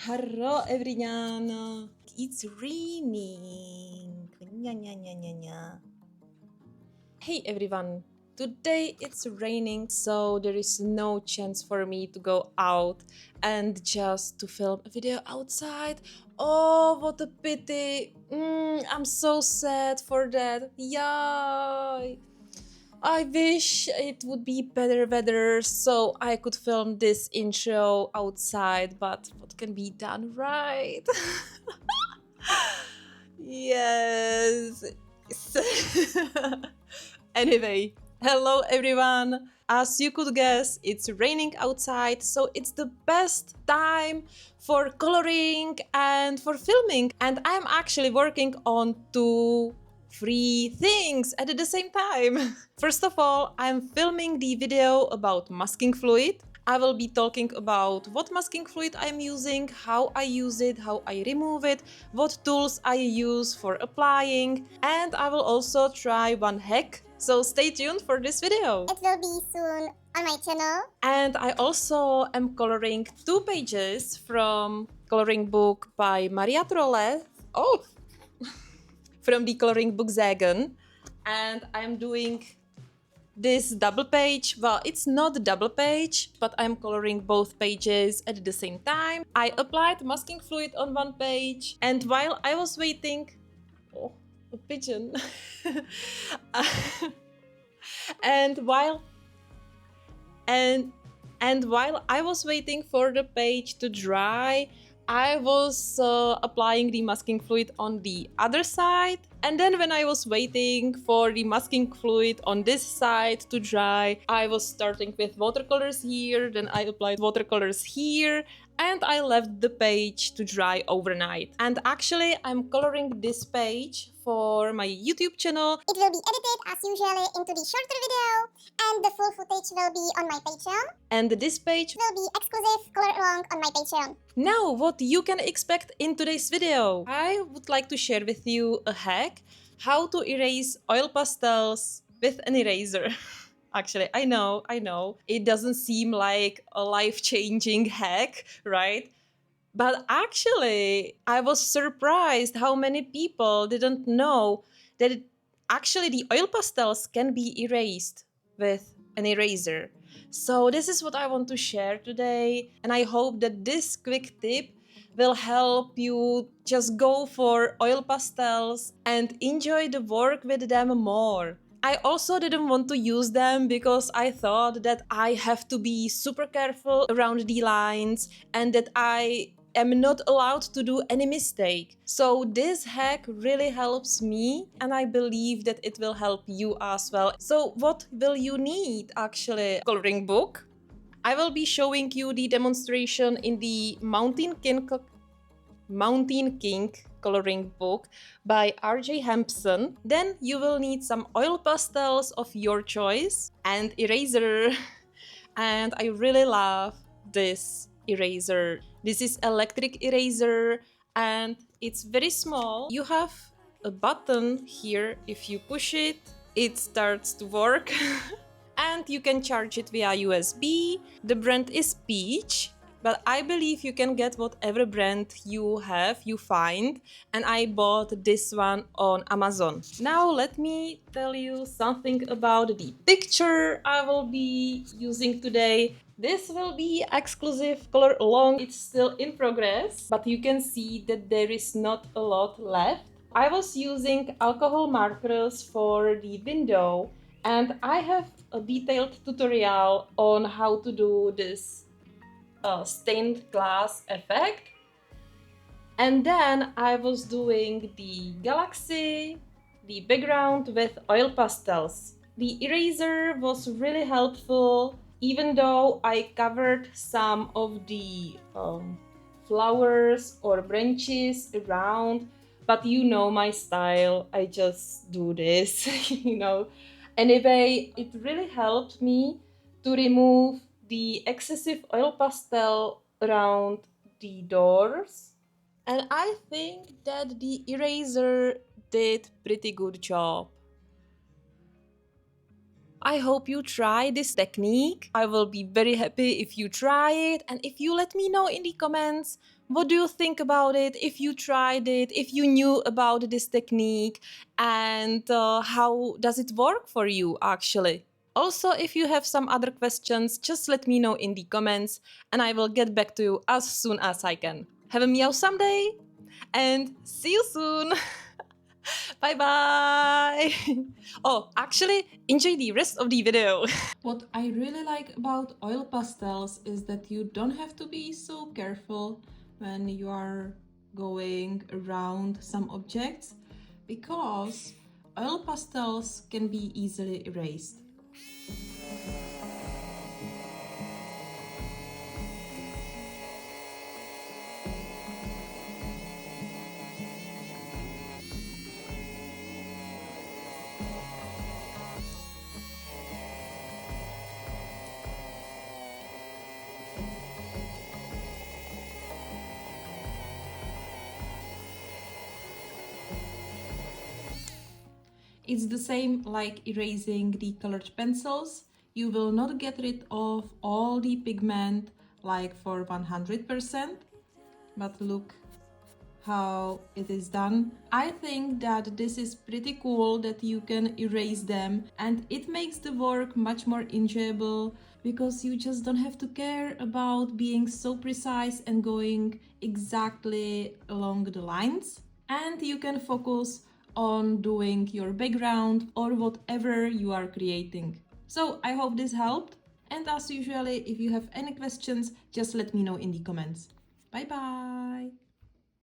Hello everyone. It's raining. Nya, nya, nya, nya, nya. Hey everyone. Today it's raining, so there is no chance for me to go out and just to film a video outside. Oh, what a pity. I'm so sad for that. Yay. I wish it would be better weather so I could film this intro outside, but what can be done, right? Yes. Anyway, hello everyone. As you could guess, it's raining outside, so it's the best time for coloring and for filming. And I'm actually working on three things at the same time. First of all, I'm filming the video about masking fluid. I will be talking about what masking fluid I'm using, how I use it, how I remove it, what tools I use for applying, and I will also try one hack. So stay tuned for this video. It will be soon on my channel. And I also am coloring 2 pages from coloring book by Maria Trolle. Oh, from the coloring book Zagen. And I'm doing this double page. Well, it's not a double page, but I'm coloring both pages at the same time. I applied masking fluid on one page, and while I was waiting, oh, a pigeon. and while I was waiting for the page to dry, I was applying the masking fluid on the other side. And then when I was waiting for the masking fluid on this side to dry, I was starting with watercolors here, then I applied watercolors here, and I left the page to dry overnight. And actually, I'm coloring this page for my YouTube channel. It will be edited as usual into the shorter video, and the full footage will be on my Patreon. And this page will be exclusive color along on my Patreon. Now, what you can expect in today's video. I would like to share with you a hack how to erase oil pastels with an eraser. Actually, I know, it doesn't seem like a life-changing hack, right? But actually, I was surprised how many people didn't know that actually the oil pastels can be erased with an eraser. So this is what I want to share today, and I hope that this quick tip will help you just go for oil pastels and enjoy the work with them more. I also didn't want to use them because I thought that I have to be super careful around the lines and that I am not allowed to do any mistake. So this hack really helps me, and I believe that it will help you as well. So what will you need actually? Coloring book. I will be showing you the demonstration in the Mountain King coloring book by R.J. Hampson. Then you will need some oil pastels of your choice and eraser. And I really love this eraser. This is electric eraser and it's very small. You have a button here. If you push it, it starts to work. And you can charge it via USB. The brand is Peach, but I believe you can get whatever brand you find, and I bought this one on Amazon. Now let me tell you something about the picture I will be using today. This will be exclusive color along. It's still in progress, but you can see that there is not a lot left. I was using alcohol markers for the window, and I have a detailed tutorial on how to do this stained glass effect. And then I was doing the galaxy, the background with oil pastels. The eraser was really helpful, even though I covered some of the flowers or branches around. But you know my style, I just do this, you know. Anyway, it really helped me to remove the excessive oil pastel around the doors. And I think that the eraser did pretty good job. I hope you try this technique. I will be very happy if you try it, and if you let me know in the comments what do you think about it, if you tried it, if you knew about this technique, and how does it work for you actually. Also, if you have some other questions, just let me know in the comments and I will get back to you as soon as I can. Have a meow someday and see you soon! Bye bye! Oh, actually, enjoy the rest of the video. What I really like about oil pastels is that you don't have to be so careful when you are going around some objects, because oil pastels can be easily erased. It's the same like erasing the colored pencils. You will not get rid of all the pigment like for 100%, but look how it is done. I think that this is pretty cool that you can erase them, and it makes the work much more enjoyable because you just don't have to care about being so precise and going exactly along the lines, and you can focus on doing your background or whatever you are creating. So I hope this helped, and as usually, if you have any questions, just let me know in the comments. Bye bye!